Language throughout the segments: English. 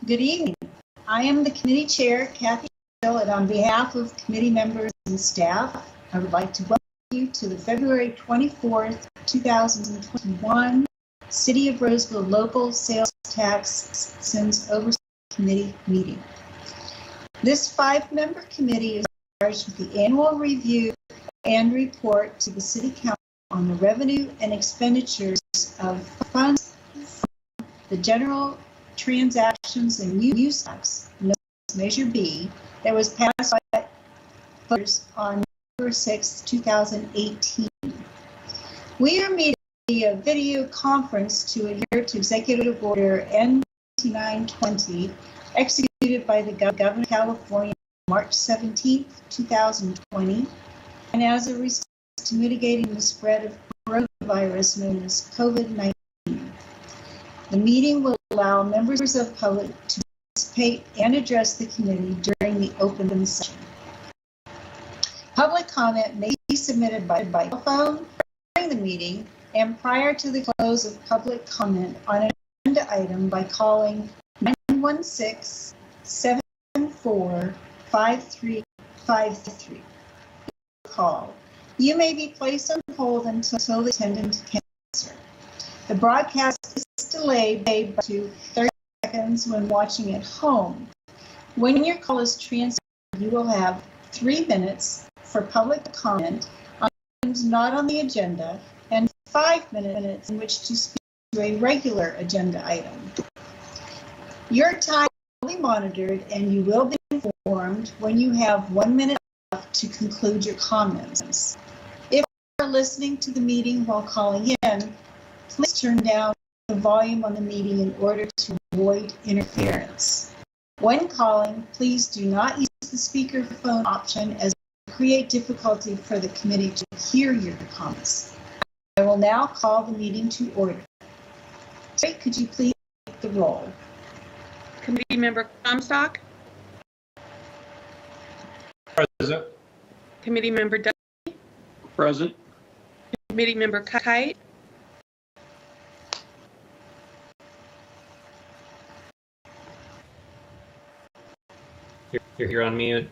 Good evening. I am the committee chair, Kathy Hill, and on behalf of committee members and staff, I would like to welcome you to the February 24th, 2021 City of Roseville Local Sales Tax Citizens Oversight Committee meeting. This 5-member committee is charged with the annual review and report to the City Council on the revenue and expenditures of funds from the general transactions and use tax, known as Measure B, that was passed by voters on November 6, 2018. We are meeting via video conference to adhere to Executive Order N-2920, executed by the Governor of California on March 17, 2020, and as a response to mitigating the spread of coronavirus known as COVID-19. The meeting will allow members of the public to participate and address the committee during the open session. Public comment may be submitted by phone during the meeting and prior to the close of public comment on an agenda item by calling 916-774-5353. Call. You may be placed on hold until the attendant can answer. The broadcast is delayed by 30 seconds when watching at home. When your call is transferred, you will have 3 minutes for public comment on items not on the agenda and 5 minutes in which to speak to a regular agenda item. Your time will be monitored and you will be informed when you have 1 minute left to conclude your comments. If you are listening to the meeting while calling in, please turn down the volume on the meeting in order to avoid interference. When calling, please do not use the speakerphone option as it will create difficulty for the committee to hear your comments. I will now call the meeting to order. Terry, could you please take the roll? Committee Member Comstock. Present. Committee Member Dudley. Present. Committee Member Kite. You're on mute.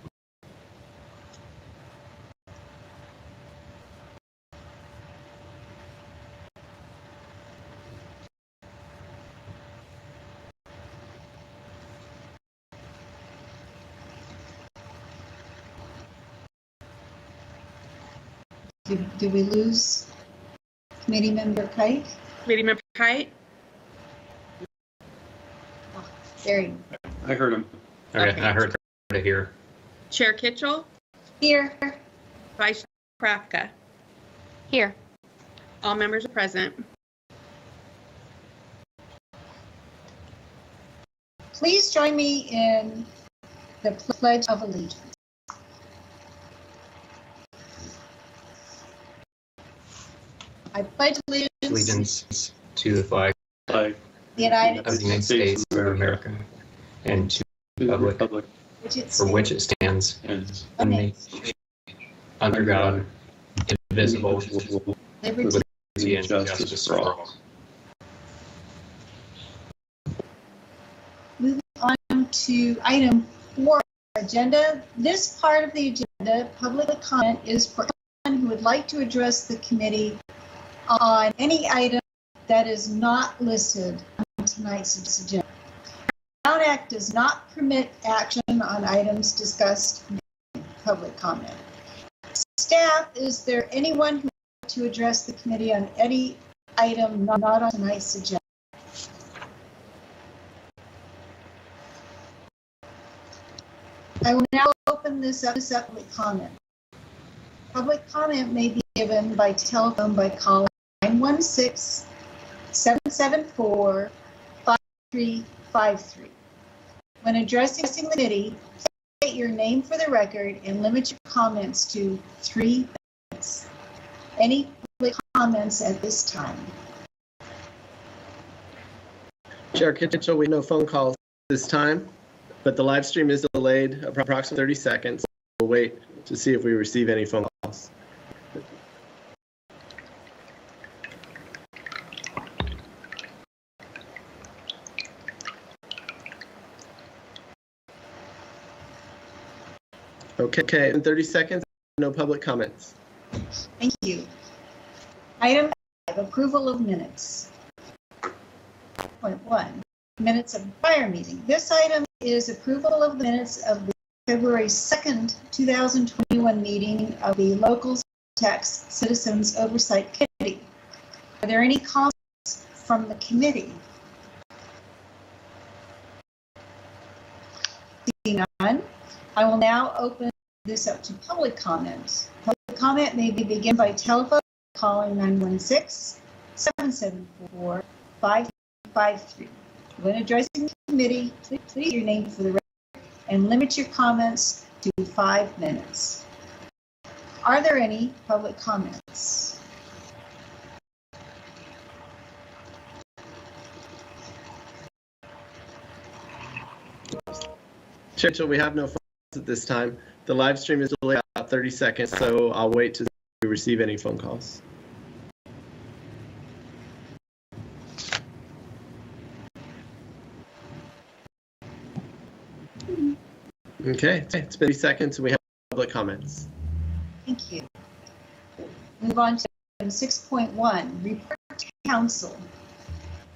Did we lose committee member Kite? Committee Member Kite. Oh, there you go. I heard him. Okay. I heard it here. Chair Kitchell. Here. Vice Chair Krapka. Here. All members are present. Please join me in the Pledge of Allegiance. I pledge allegiance to the flag of the United States of America and to the republic for which it stands, under God, indivisible, with liberty and justice for all. Moving on to item 4 agenda. This part of the agenda, public comment, is for anyone who would like to address the committee on any item that is not listed on tonight's agenda. The Brown Act does not permit action on items discussed in public comment. Staff, is there anyone who would like to address the committee on any item not on tonight's agenda? I will now open this up to public comment. Public comment may be given by telephone by calling 916-774-5353. When addressing the committee, state your name for the record and limit your comments to 3 minutes. Any public comments at this time? Chair Kitchell, we have no phone calls this time, but the live stream is delayed approximately 30 seconds. We'll wait to see if we receive any phone calls. Okay, in 30 seconds, no public comments. Thank you. Item 5, approval of minutes. Point 1, minutes of prior meeting. This item is approval of the minutes of the February 2nd, 2021 meeting of the Local Tax Citizens Oversight Committee. Are there any comments from the committee? Seeing none, I will now open this up to public comment. Public comment may begin by telephone calling 916-774-5353. When addressing the committee, please your name for the record and limit your comments to 5 minutes. Are there any public comments? Chair, we have no phone calls at this time. The live stream is delayed about 30 seconds, so I'll wait to receive any phone calls. Okay, it's been 30 seconds and we have public comments. Thank you. Move on to item 6.1, report to council.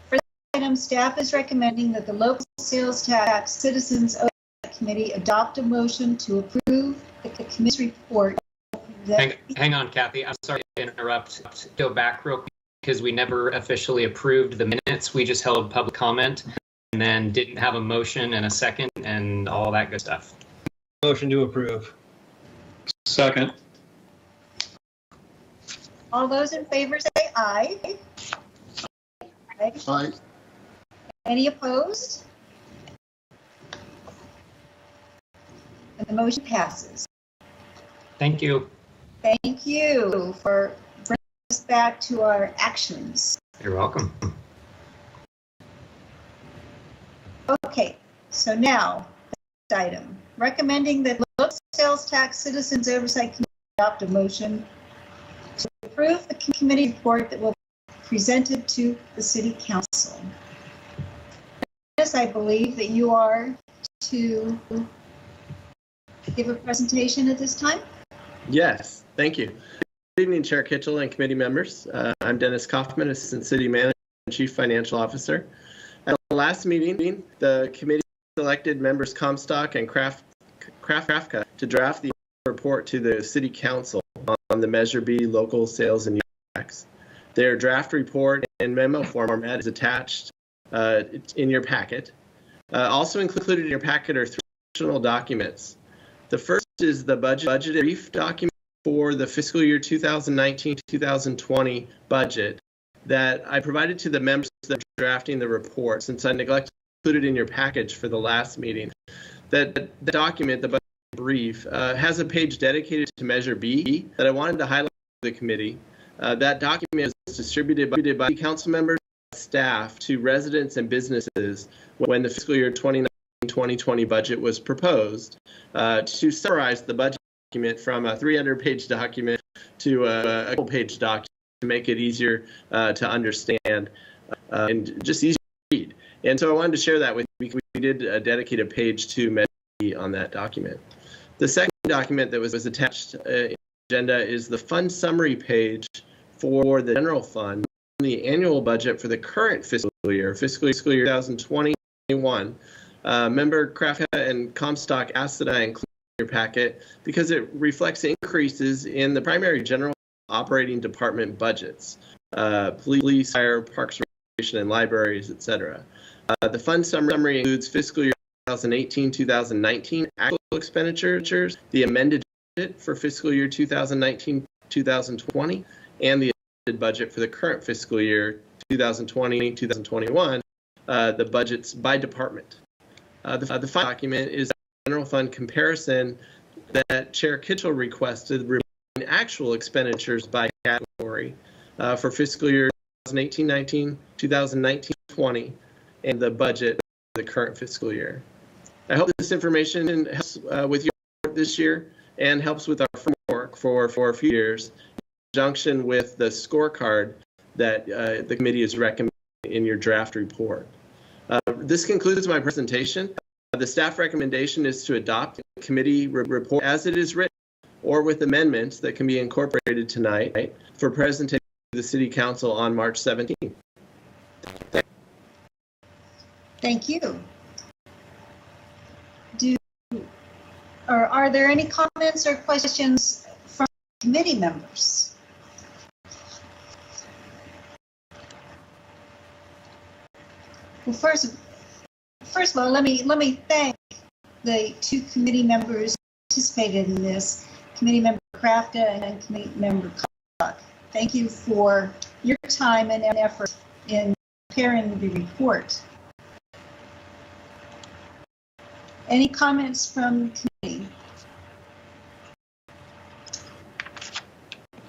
For this item, staff is recommending that the Local Sales Tax Citizens Oversight Committee adopt a motion to approve the committee's report. Hang on, Kathy. I'm sorry to interrupt. Go back real quick because we never officially approved the minutes. We just held public comment and then didn't have a motion and a second and all that good stuff. Motion to approve. Second. All those in favor say aye. Aye. Aye. Any opposed? And the motion passes. Thank you. Thank you for bringing us back to our actions. You're welcome. Okay, so now, next item. Recommending that Local Sales Tax Citizens Oversight Committee adopt a motion to approve the committee report that will be presented to the City Council. Yes, I believe that you are to give a presentation at this time. Yes, thank you. Good evening, Chair Kitchell and committee members. I'm Dennis Kaufman, Assistant City Manager and Chief Financial Officer. At the last meeting, the committee selected members Comstock and Krafka to draft the report to the City Council on the Measure B local sales and use tax. Their draft report in memo format is attached in your packet. Also included in your packet are 3 additional documents. The first is the budget brief document for the fiscal year 2019-2020 budget that I provided to the members that are drafting the report, since I neglected to include it in your package for the last meeting. That the document, the budget brief, has a page dedicated to Measure B that I wanted to highlight to the committee. That document was distributed by council members and staff to residents and businesses when the fiscal year 2019-2020 budget was proposed, to summarize the budget document from a 300-page document to a couple-page document to make it easier to understand and just easier to read. And so I wanted to share that with you because we did dedicate a page to Measure B on that document. The second document that was attached in the agenda is the fund summary page for the general fund, the annual budget for the current fiscal year 2020-21. Member Krafka and Comstock asked that I include in your packet because it reflects increases in the primary general operating department budgets, police, fire, parks, recreation, and libraries, etc. The fund summary includes fiscal year 2018-2019 actual expenditures, the amended budget for fiscal year 2019-2020, and the amended budget for the current fiscal year 2020-2021, the budgets by department. The final document is a general fund comparison that Chair Kitchell requested reviewing actual expenditures by category for fiscal year 2018-19, 2019-20, and the budget for the current fiscal year. I hope this information helps with your work this year and helps with our framework for a few years in conjunction with the scorecard that the committee is recommending in your draft report. This concludes my presentation. The staff recommendation is to adopt the committee report as it is written or with amendments that can be incorporated tonight for presentation to the City Council on March 17th. Thank you. Are there any comments or questions from committee members? Well, first of all, let me thank the two committee members who participated in this, Committee Member Krafka and Committee Member Koch. Thank you for your time and effort in preparing the report. Any comments from committee?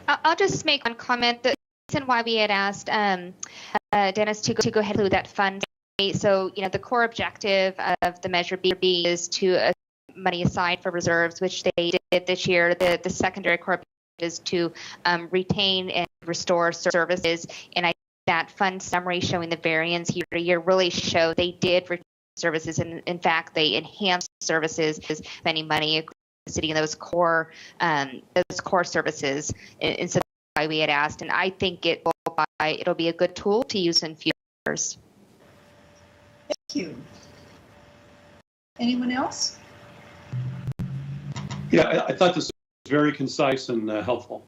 I'll just make one comment. The reason why we had asked Dennis to go ahead and include that fund. So, you know, the core objective of the Measure B is to money aside for reserves, which they did this year. The secondary core objective is to retain and restore services. And I think that fund summary showing the variance year to year really show they did retain services, and in fact, they enhanced services, spending money in the city in those core services. And so that's why we had asked. And I think it'll be a good tool to use in future years. Thank you. Anyone else? Yeah, I thought this was very concise and helpful.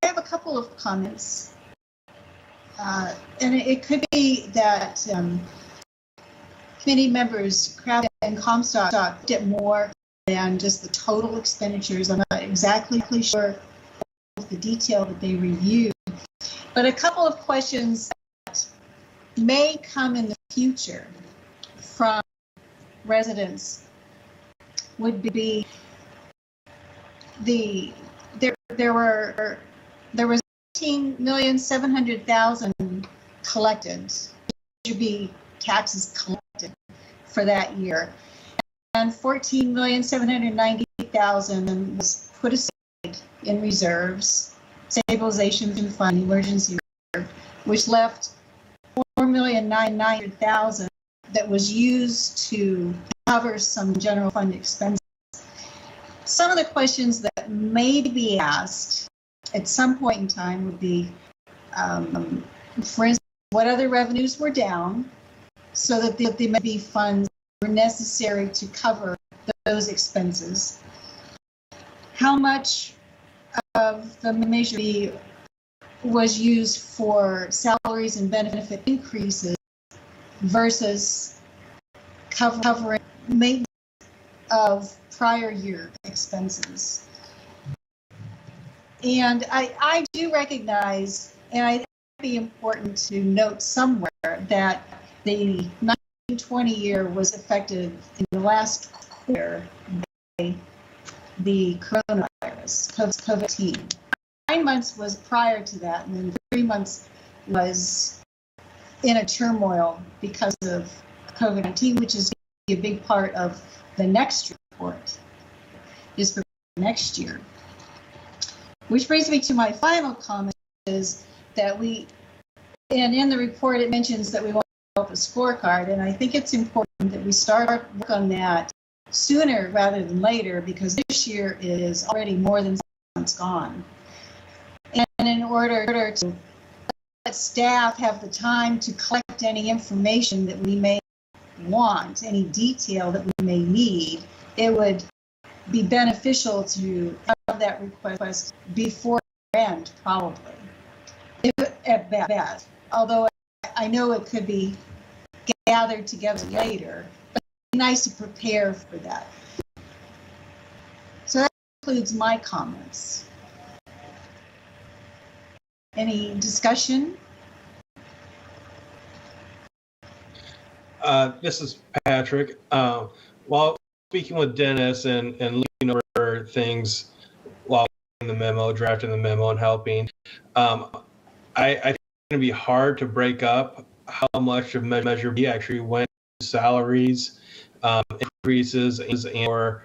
I have a couple of comments. And it could be that committee members Kraft and Comstock looked at more than just the total expenditures. I'm not exactly sure of the detail that they reviewed, but a couple of questions that may come in the future from residents would be there was 18,700,000 collected, should be taxes collected for that year, and 14,790,000 was put aside in reserves, stabilization fund, emergency reserve, which left 4,990,000 that was used to cover some general fund expenses. Some of the questions that may be asked at some point in time would be, for instance, what other revenues were down so that the MB funds were necessary to cover those expenses? How much of the Measure B was used for salaries and benefit increases versus covering maintenance of prior year expenses? And I do recognize, and I think it would be important to note somewhere that the 1920 year was affected in the last quarter by the coronavirus, COVID-19. 9 months was prior to that, and then 3 months was in a turmoil because of COVID-19, which is a big part of the next report, is for next year. Which brings me to my final comment, is that and in the report it mentions that we want to develop a scorecard, and I think it's important that we start work on that sooner rather than later, because this year is already more than 6 months gone. And in order to let staff have the time to collect any information that we may want, any detail that we may need, it would be beneficial to have that request before end, probably, at best. Although I know it could be gathered together later, but it's nice to prepare for that. So that concludes my comments. Any discussion? This is Patrick. While speaking with Dennis and looking over things while in the memo, drafting the memo and helping, I think it's going to be hard to break up how much of Measure B actually went to salaries, increases, or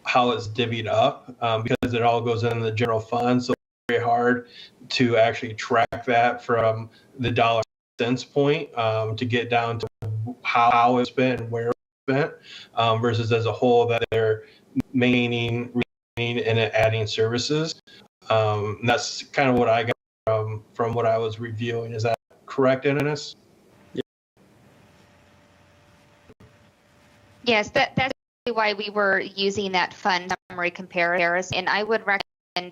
how it's divvied up, because it all goes in the general fund. So it's very hard to actually track that from the dollar sense point to get down to how it's spent and where it's spent versus as a whole that they're maintaining and adding services. And that's kind of what I got from what I was reviewing. Is that correct, Dennis? Yes, that's why we were using that fund summary comparison. And I would recommend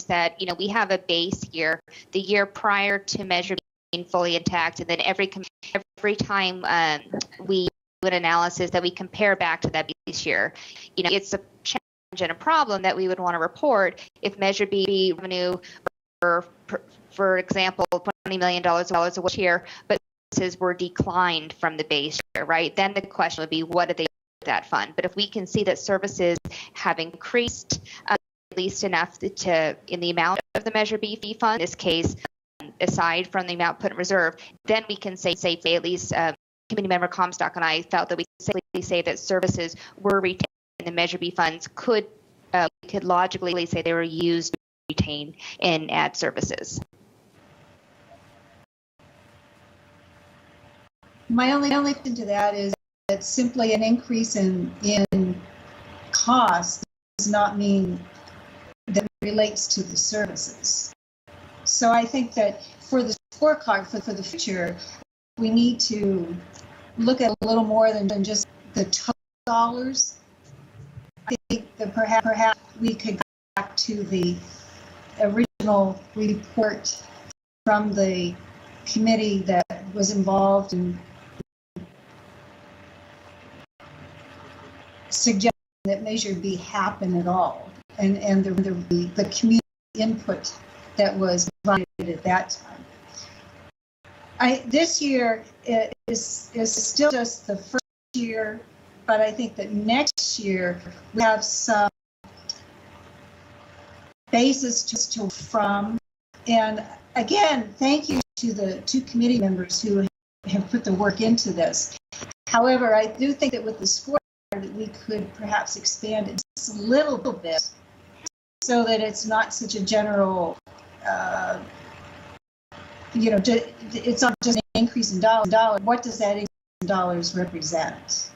that, we have a base year, the year prior to measure being fully intact, and then every time we do an analysis that we compare back to that base year. It's a challenge and a problem that we would want to report if measure B revenue, for example, $20 million a year, but services were declined from the base year, right? Then the question would be, what did they do with that fund? But if we can see that services have increased at least enough to in the amount of the Measure B fee fund, in this case, aside from the amount put in reserve, then we can say at least committee member Comstock and I felt that we could safely say that services were retained in the Measure B funds we could logically say they were used to retain and add services. My only thing to that is that simply an increase in cost does not mean that it relates to the services. So I think that for the scorecard for the future, we need to look at a little more than just the total dollars. I think that perhaps we could go back to the original report from the committee that was involved in suggesting that Measure B happen at all, and the community input that was provided at that time. This year is still just the first year, but I think that next year we have some basis to from. And again, thank you to the two committee members who have put the work into this. However, I do think that with the scorecard that we could perhaps expand it just a little bit so that it's not such a general, it's not just an increase in dollars. What does that increase in dollars represent?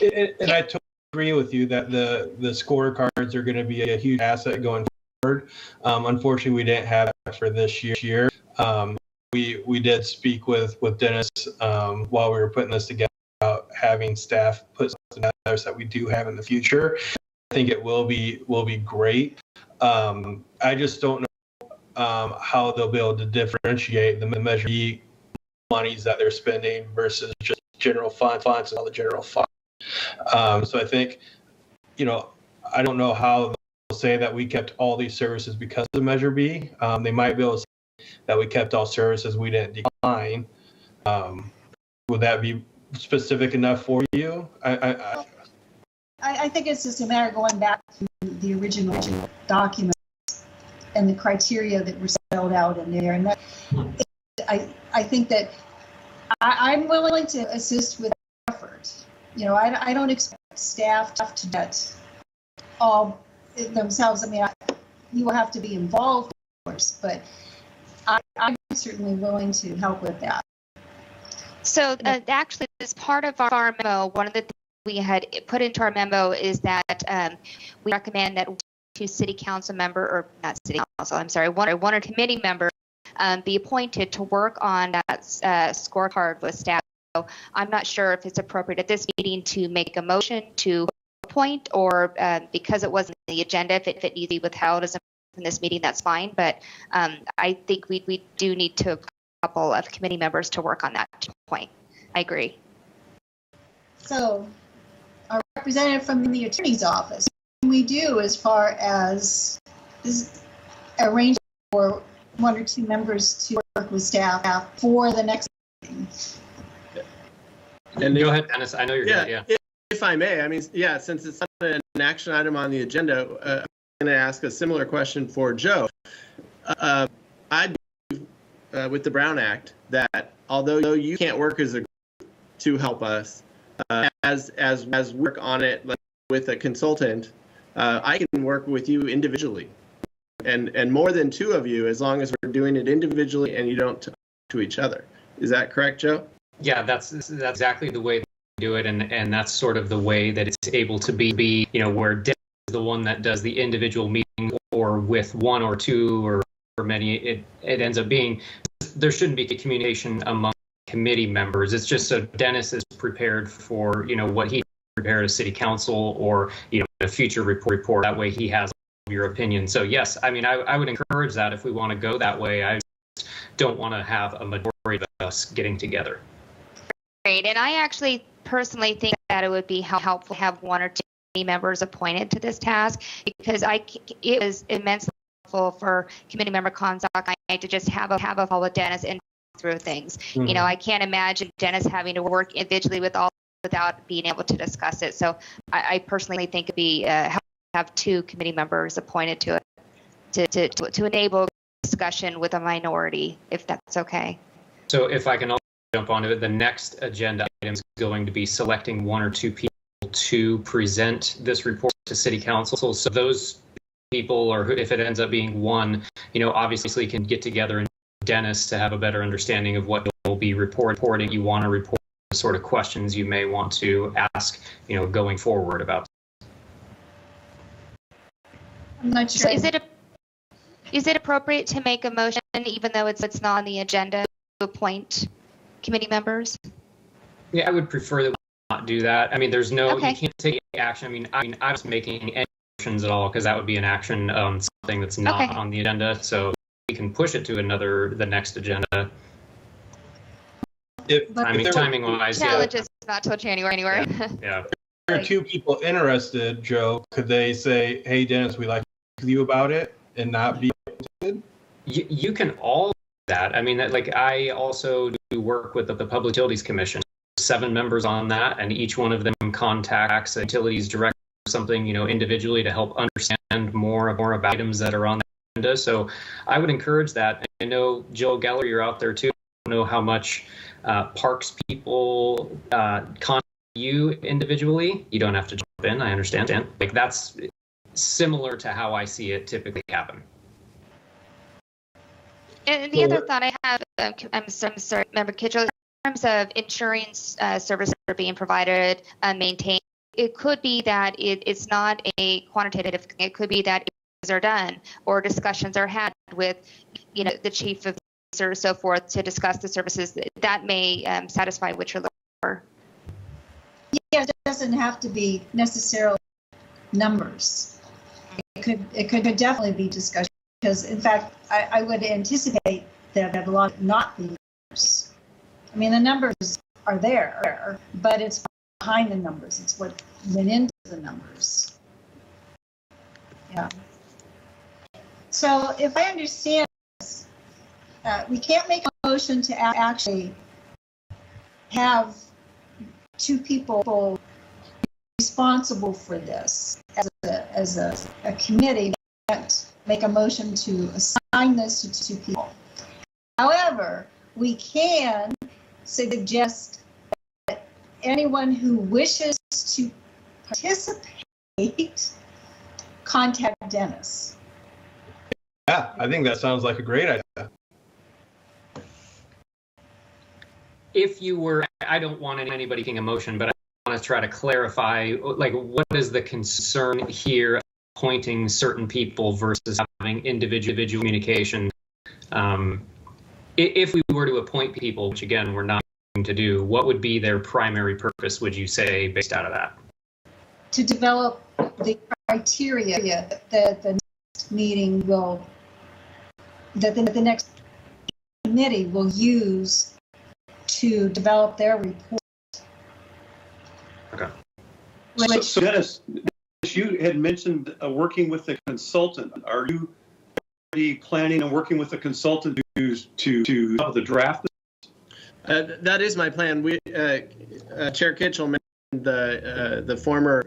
And I totally agree with you that the scorecards are going to be a huge asset going forward. Unfortunately, we didn't have that for this year. We did speak with Dennis while we were putting this together about having staff put something together that we do have in the future. I think it will be great. I just don't know how they'll be able to differentiate the Measure B monies that they're spending versus just general funds and all the general funds. So I think, I don't know how they'll say that we kept all these services because of Measure B. They might be able to say that we kept all services, we didn't decline. Would that be specific enough for you? I think it's just a matter of going back to the original documents and the criteria that were spelled out in there. And that, I think that I'm willing to assist with effort. I don't expect staff to get all themselves. I mean, you will have to be involved, of course, but I'm certainly willing to help with that. So actually, as part of our memo, one of the things we had put into our memo is that we recommend that two city council member, or not city council, I'm sorry, one or committee member be appointed to work on that scorecard with staff. So I'm not sure if it's appropriate at this meeting to make a motion to appoint, or because it wasn't in the agenda, if it needs to be withheld as in this meeting, that's fine. But I think we do need to a couple of committee members to work on that point. I agree. So, our representative from the attorney's office, what can we do as far as this arranging for one or two members to work with staff for the next meeting? And go ahead, Dennis. I know you're good. Yeah. If I may, since it's not an action item on the agenda, I'm going to ask a similar question for Joe. I believe with the Brown Act that although you can't work as a group to help us, as work on it with a consultant, I can work with you individually, and more than two of you, as long as we're doing it individually and you don't talk to each other. Is that correct, Joe? Yeah, that's exactly the way to do it, and that's sort of the way that it's able to be where Dennis is the one that does the individual meeting, or with one or two or many, it ends up being, there shouldn't be communication among committee members. It's just so Dennis is prepared for what he prepared as city council, or a future report. That way he has your opinion. So yes, I mean, I would encourage that if we want to go that way. I just don't want to have a majority of us getting together. Great. And I actually personally think that it would be helpful to have one or two committee members appointed to this task, because it was immensely helpful for committee member Konzak to just have a call with Dennis and through things. Mhm. I can't imagine Dennis having to work individually with all without being able to discuss it. So I personally think it'd be helpful to have two committee members appointed to it to enable discussion with a minority, if that's okay. So if I can also jump onto it, the next agenda item is going to be selecting one or two people to present this report to City Council. So those people, or if it ends up being one, obviously can get together and Dennis to have a better understanding of what will be reporting. You want to report the sort of questions you may want to ask, going forward about. I'm not sure. So is it appropriate to make a motion, even though it's not on the agenda, to appoint committee members? Yeah, I would prefer that we not do that. I mean, there's no, Okay. you can't take action. I mean, I was making any actions at all, because that would be an action, something that's not Okay. on the agenda. So we can push it to the next agenda. Timing wise, yeah. Challenge is not till January. Yeah. If there are two people interested, Joe, could they say, hey, Dennis, we'd like to talk with you about it, and not be interested? You can all do that. I mean, I also do work with the Public Utilities Commission. 7 members on that, and each one of them contacts a utilities director or something, individually to help understand more about items that are on the agenda. So I would encourage that. I know, Jill Geller, you're out there too. I don't know how much parks people contact you individually. You don't have to jump in. I understand. That's similar to how I see it typically happen. And the other thought I have, I'm sorry, Member Kitchell, in terms of insurance services that are being provided and maintained, it could be that it's not a quantitative. It could be that are done or discussions are had with, the chief of or so forth to discuss the services that may satisfy what you're looking for. Yeah, it doesn't have to be necessarily numbers. It could definitely be discussion, because in fact I would anticipate that a lot not be numbers. I mean, the numbers are there, but it's behind the numbers. It's what went into the numbers. Yeah. So if I understand this, we can't make a motion to actually have two people responsible for this as a committee. We can't make a motion to assign this to two people. However, we can suggest that anyone who wishes to participate contact Dennis. Yeah, I think that sounds like a great idea. If you were, I don't want anybody making a motion, but I want to try to clarify, what is the concern here, appointing certain people versus having individual communication? If we were to appoint people, which again, we're not going to do, what would be their primary purpose, would you say, based out of that? To develop the criteria that the next meeting will, that the next committee will use to develop their report. Okay. So Dennis, you had mentioned working with a consultant. Are you already planning on working with a consultant to help the draft? That is my plan. We, Chair Kitchell mentioned the former,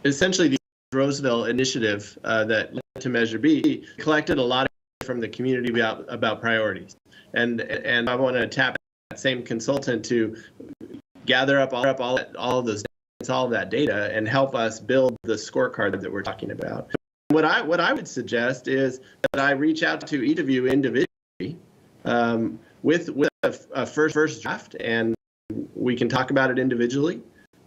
essentially the Roseville initiative that led to Measure B, collected a lot of from the community about priorities, and I want to tap that same consultant to gather up all of those, all of that data, and help us build the scorecard that we're talking about. What I would suggest is that I reach out to each of you individually with a first draft, and we can talk about it individually,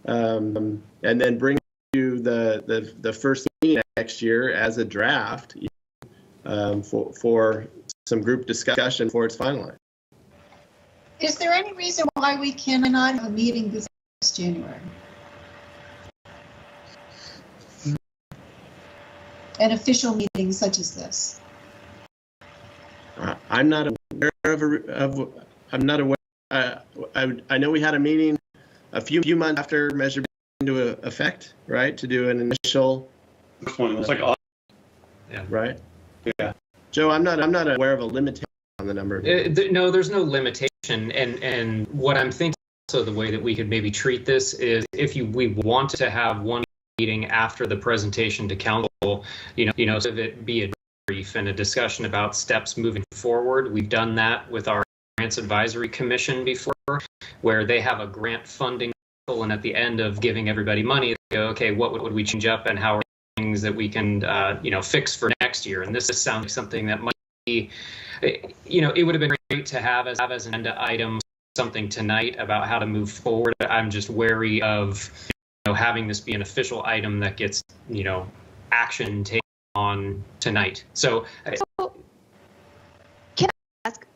and then bring you the first meeting next year as a draft for some group discussion before it's finalized. Is there any reason why we cannot have a meeting before next January? An official meeting such as this? I'm not aware of. I'm not aware. I know we had a meeting a few months after Measure B went into effect, right? To do an initial. First one, it was like, Yeah. Right. yeah. Joe, I'm not aware of a limitation on the number. No, there's no limitation. And what I'm thinking also the way that we could maybe treat this is if we want to have one meeting after the presentation to council, so that it be a brief and a discussion about steps moving forward. We've done that with our Grants Advisory Commission before, where they have a grant funding cycle, and at the end of giving everybody money, they go, okay, what would we change up and how are things that we can, fix for next year? And this sounds like something that might be, it would have been great to have as an agenda item something tonight about how to move forward. I'm just wary of, having this be an official item that gets, action taken on tonight. So can I ask,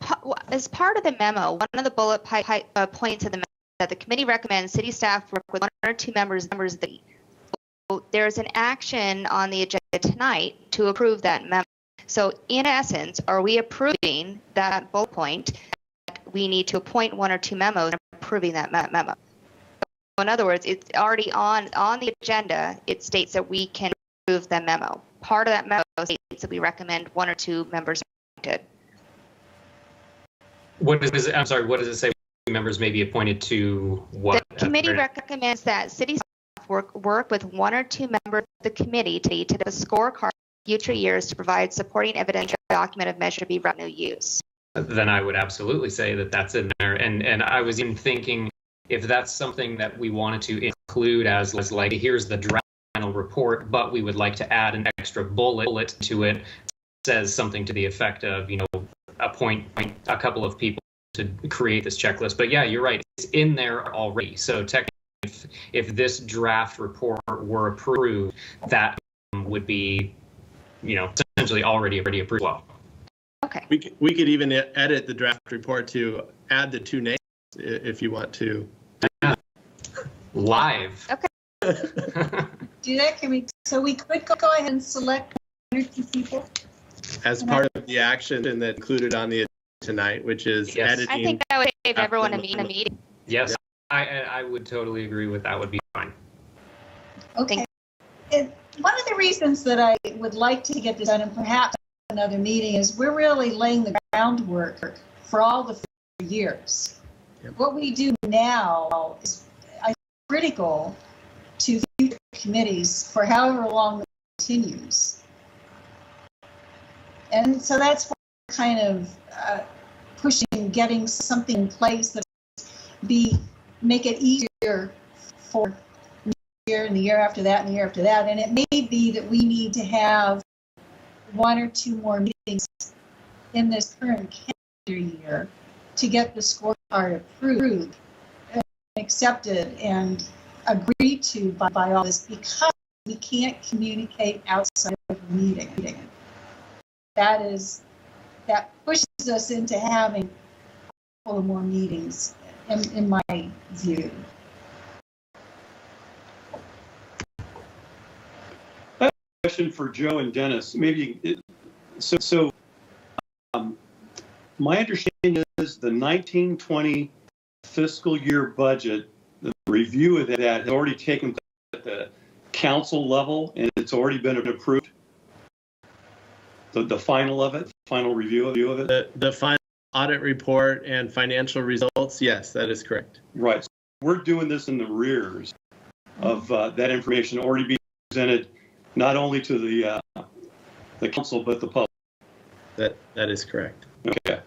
as part of the memo, one of the bullet points of the memo that the committee recommends city staff work with one or two members of the. There's an action on the agenda tonight to approve that memo. So in essence, are we approving that bullet point that we need to appoint one or two memos and approving that memo? In other words, it's already on the agenda. It states that we can approve the memo. Part of that memo states that we recommend one or two members appointed. what does it say? Members may be appointed to what? The committee recommends that city staff work with one or two members of the committee to develop a scorecard future years to provide supporting evidential document of Measure B revenue use. Then I would absolutely say that that's in there. And I was even thinking if that's something that we wanted to include as like, here's the draft final report, but we would like to add an extra bullet to it, says something to the effect of, appoint a couple of people to create this checklist. But yeah, you're right. It's in there already. So technically, if this draft report were approved, that would be, essentially already approved. Well, Okay. We could even edit the draft report to add the two names if you want to. Live. Okay. Do that, so we could go ahead and select one or two people? As part of the action and that included on the agenda tonight, which is Yes. editing. I think that would save everyone a meeting. Yes, I would totally agree with that. Would be fine. Okay. And one of the reasons that I would like to get this done, and perhaps another meeting, is we're really laying the groundwork for all the future years. Yep. What we do now is critical to future committees for however long it continues. And so that's why we're kind of pushing, getting something in place that make it easier for next year and the year after that and the year after that. And it may be that we need to have one or two more meetings in this current calendar year to get the scorecard approved, and accepted, and agreed to by all this, because we can't communicate outside of the meeting. That pushes us into having a couple more meetings, in my view. I have a question for Joe and Dennis. My understanding is the 1920 fiscal year budget, the review of that has already taken place at the council level, and it's already been approved. The final review of it. The final audit report and financial results, yes, that is correct. Right. So we're doing this in the rears of that information already being presented not only to the council but the public. That is correct. Okay.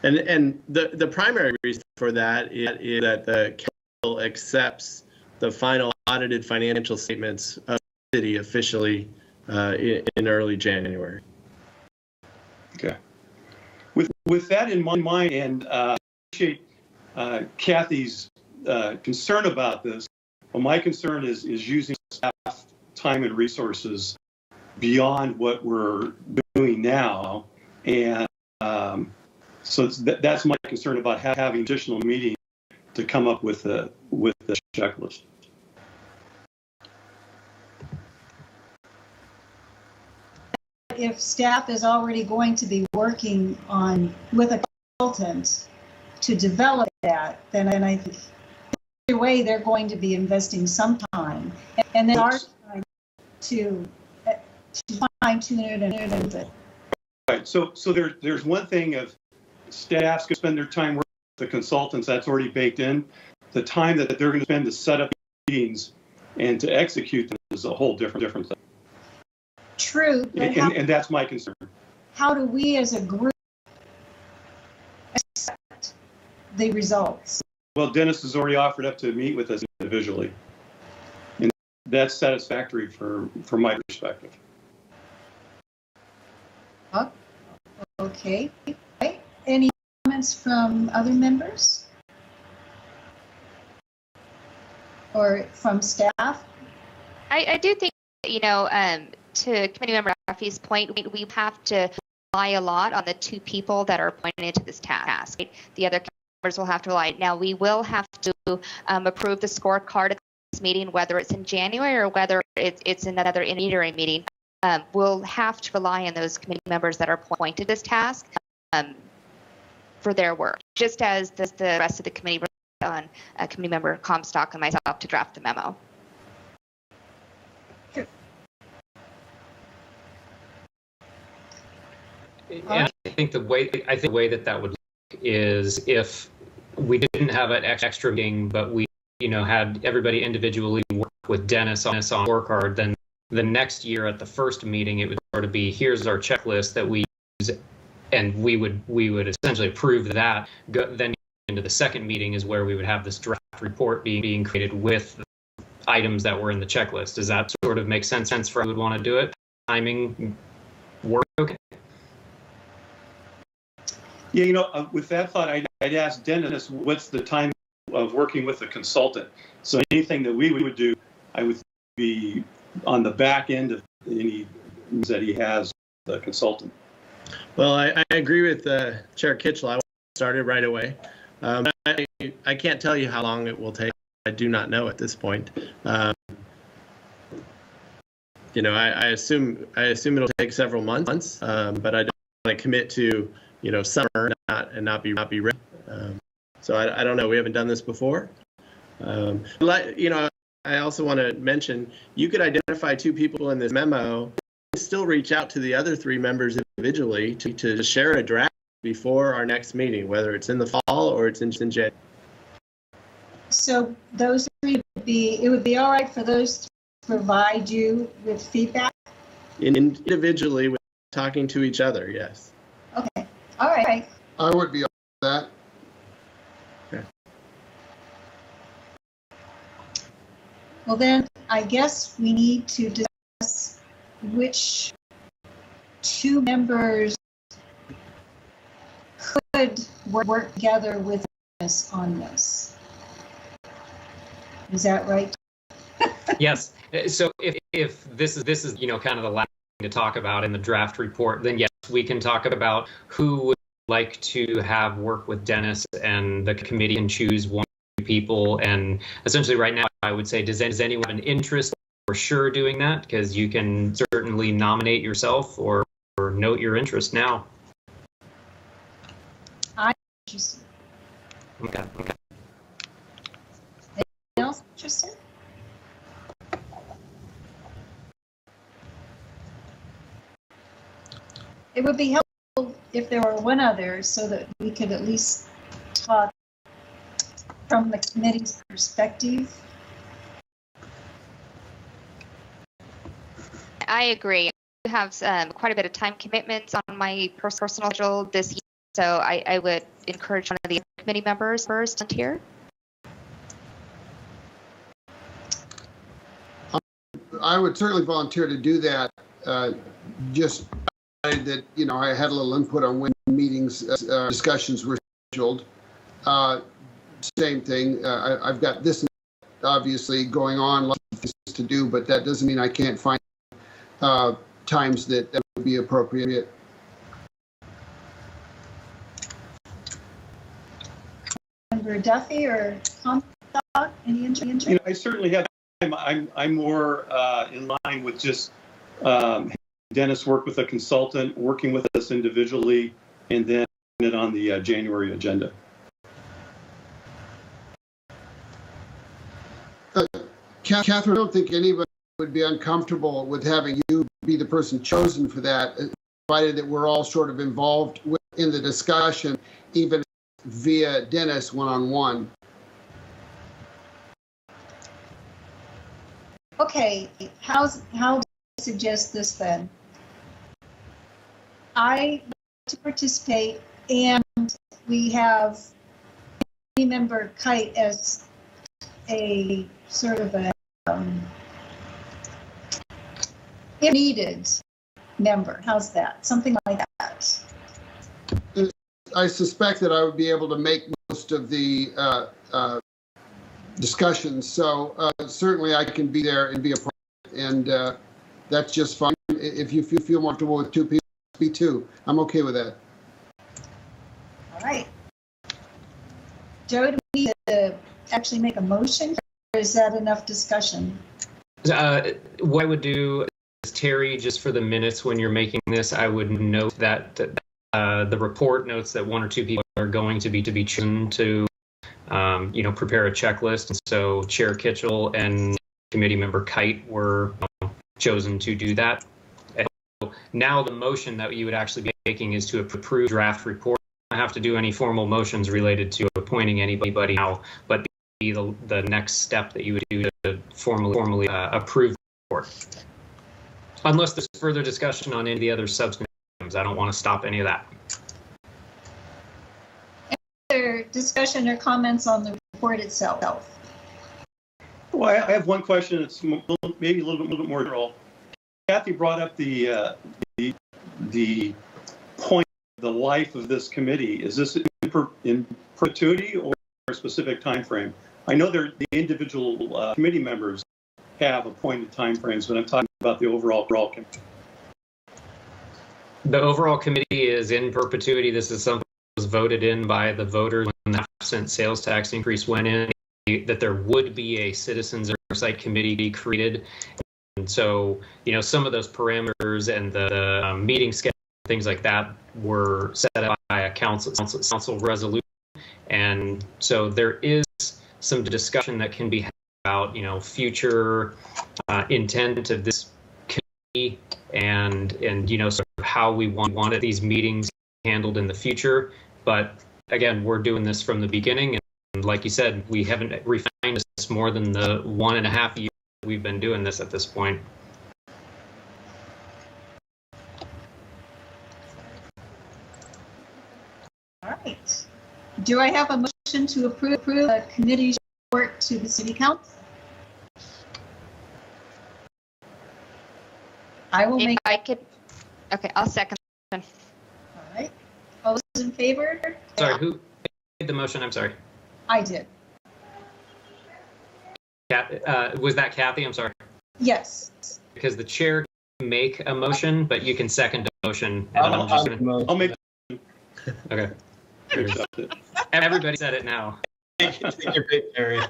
And the primary reason for that is that the council accepts the final audited financial statements of the city officially in early January. Okay. With that in mind, and appreciate Kathy's concern about this. Well, my concern is using staff time and resources beyond what we're doing now, and so that's my concern about having additional meetings to come up with the checklist. If staff is already going to be working with a consultant to develop that, then I think either way they're going to be investing some time, and then our time to fine tune it and move it. Right. So there's one thing of staff's going to spend their time working with the consultants. That's already baked in. The time that they're going to spend to set up meetings and to execute them is a whole different thing. True, but and that's my concern. How do we as a group accept the results? Well, Dennis has already offered up to meet with us individually, and that's satisfactory from my perspective. Okay. Any comments from other members or from staff? I do think, to Committee Member Duffy's point, we have to rely a lot on the two people that are appointed to this task. Right? The other members will have to rely. Now, we will have to approve the scorecard at this meeting, whether it's in January or whether it's another intermediary meeting. We'll have to rely on those committee members that are appointed to this task for their work, just as the rest of the committee on Committee Member Comstock and myself to draft the memo. And I think the way that would look is if we didn't have an extra meeting, but we had everybody individually work with Dennis on scorecard, then the next year at the first meeting it would sort of be, here's our checklist that we use, and we would essentially approve that. Then into the second meeting is where we would have this draft report being created with the items that were in the checklist. Does that sort of make sense for how we would want to do it? Timing work okay? Yeah, with that thought, I'd ask Dennis, what's the time of working with a consultant? So anything that we would do, I would be on the back end of any that he has the consultant. Well, I agree with Chair Kitchell. I want to start it right away. I can't tell you how long it will take. I do not know at this point. I assume it'll take several months, but I don't want to commit to summer and not be ready. So I don't know. We haven't done this before. I also want to mention, you could identify two people in this memo and still reach out to the other three members individually to share a draft before our next meeting, whether it's in the fall or it's in January. So those three it would be all right for those to provide you with feedback? Individually, with talking to each other, yes. Okay. All right. I would be on that. Okay. Well, then I guess we need to discuss which two members could work together with us on this. Is that right? Yes. So if this is kind of the last thing to talk about in the draft report, then yes, we can talk about who would like to have work with Dennis, and the committee can choose one or two people. And essentially right now I would say, does anyone have an interest for sure doing that? Because you can certainly nominate yourself or note your interest now. I'm interested. Okay. Anyone else interested? It would be helpful if there were one other, so that we could at least talk from the committee's perspective. I agree. I have quite a bit of time commitments on my personal schedule this year, so I would encourage one of the committee members first to volunteer. I would certainly volunteer to do that. Just that I had a little input on when meetings meetings, discussions were scheduled. Same thing. I've got this obviously going on, lots of things to do, but that doesn't mean I can't find times that would be appropriate. Member Duffy or Tom, any interest? I certainly have. I'm more in line with just Dennis work with a consultant, working with us individually, and then it on the January agenda. Catherine, I don't think anybody would be uncomfortable with having you be the person chosen for that, provided that we're all sort of involved in the discussion, even via Dennis one-on-one. Okay, how do you suggest this then? I like to participate, and we have member Kite as a sort of a if needed member. How's that? Something like that. I suspect that I would be able to make most of the discussions, so certainly I can be there and be a part, and that's just fine. If you feel more comfortable with two people, be two. I'm okay with that. All right. Joe, do we need to actually make a motion, or is that enough discussion? What I would do is, Terry, just for the minutes when you're making this, I would note that the report notes that one or two people are going to be chosen to prepare a checklist. And so Chair Kitchell and Committee Member Kite were chosen to do that. And so now the motion that you would actually be making is to approve draft report. You don't have to do any formal motions related to appointing anybody now, but the next step that you would do to formally approve the report. Unless there's further discussion on any of the other substantive items, I don't want to stop any of that. Other discussion or comments on the report itself? Well, I have one question. It's maybe a little bit more general. Kathy brought up the point of the life of this committee. Is this in perpetuity or a specific time frame? I know the individual committee members have appointed time frames, but I'm talking about the overall committee. The overall committee is in perpetuity. This is something that was voted in by the voters when the 5% sales tax increase went in, that there would be a citizens oversight committee created. And so, some of those parameters and the meeting schedule, things like that, were set up by a council resolution. And so there is some discussion that can be had about, future intent of this committee and sort of how we wanted these meetings handled in the future. But again, we're doing this from the beginning, and like you said, we haven't refined this more than the 1.5 years that we've been doing this at this point. All right. Do I have a motion to approve the committee's report to the City Council? I will make. Okay, I'll second. All right. All those in favor? Sorry, who made the motion? I'm sorry. I did. Was that Kathy? I'm sorry. Yes. Because the chair can make a motion, but you can second the motion. And I'll make. Okay. Everybody said it now. Take your pick, Terry.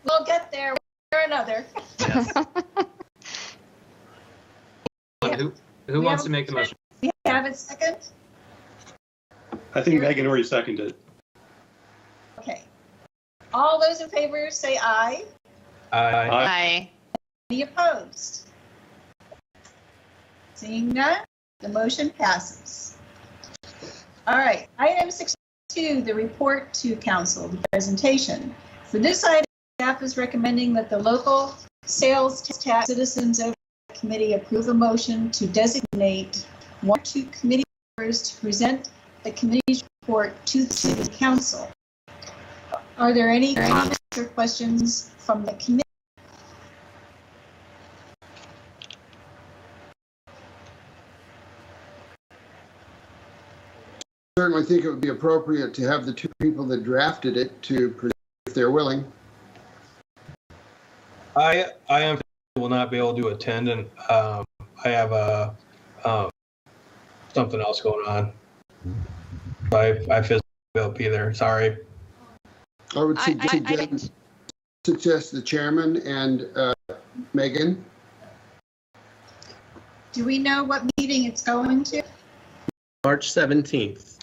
We'll get there one way or another. Yes. Who wants to make the motion? We have a second? I think Megan already seconded it. Okay. All those in favor say aye. Aye. Aye. Any opposed? Seeing none, the motion passes. All right, item 62, the report to council, the presentation. For this item, staff is recommending that the local sales tax citizens oversight committee approve a motion to designate 1 or 2 committee members to present the committee's report to the city council. Are there any comments or questions from the committee? certainly think it would be appropriate to have the two people that drafted it to present if they're willing. I will not be able to attend, and I have something else going on. I physically won't be there. Sorry. I would suggest the chairman and Megan. Do we know what meeting it's going to? March 17th.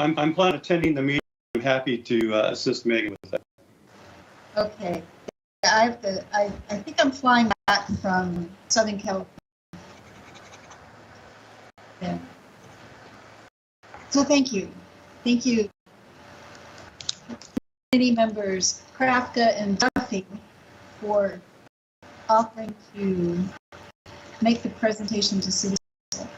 I'm planning on attending the meeting. I'm happy to assist Megan with that. Okay. I think I'm flying back from Southern California. Yeah. So thank you. Thank you, committee members Krafka and Duffy, for offering to make the presentation to City Council.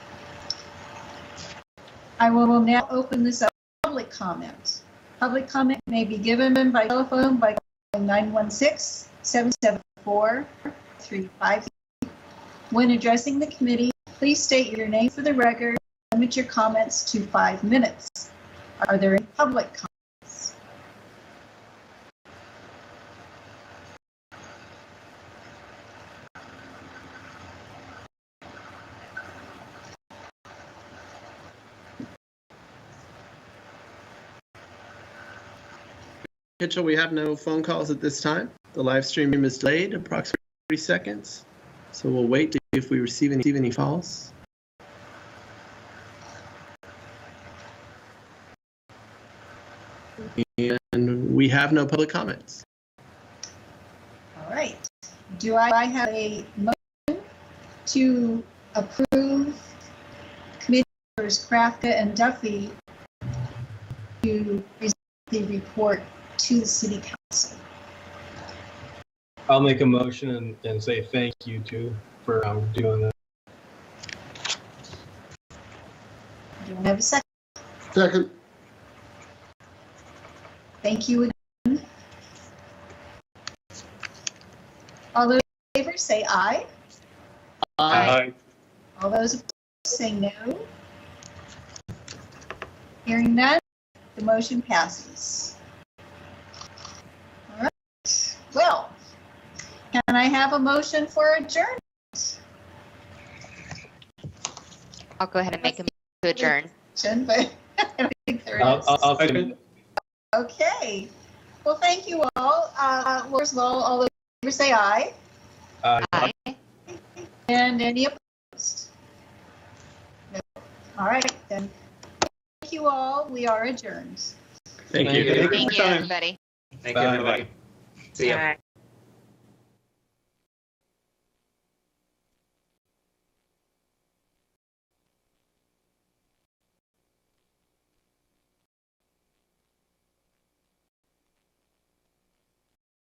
I will now open this up to public comment. Public comment may be given by telephone by calling 916-774-358. When addressing the committee, please state your name for the record. Limit your comments to 5 minutes. Are there any public comments? Mitchell, we have no phone calls at this time. The live stream is delayed approximately 30 seconds. So we'll wait to see if we receive any calls. And we have no public comments. All right. Do I have a motion to approve committee members Krafka and Duffy to present the report to the City Council? I'll make a motion and say thank you for doing that. Do I have a second? Second. Thank you again. All those in favor say aye. Aye. All those opposed say no. Hearing none, the motion passes. All right. Well, can I have a motion for adjournment? I'll go ahead and make a motion to adjourn. But I don't think there is. I'll second. Okay. Well, thank you all. First of all those in favor say aye. Aye. And any opposed? No. All right, then. Thank you all. We are adjourned. Thank Thank you. you. Thank you, everybody. Thank you, everybody. See ya. Bye.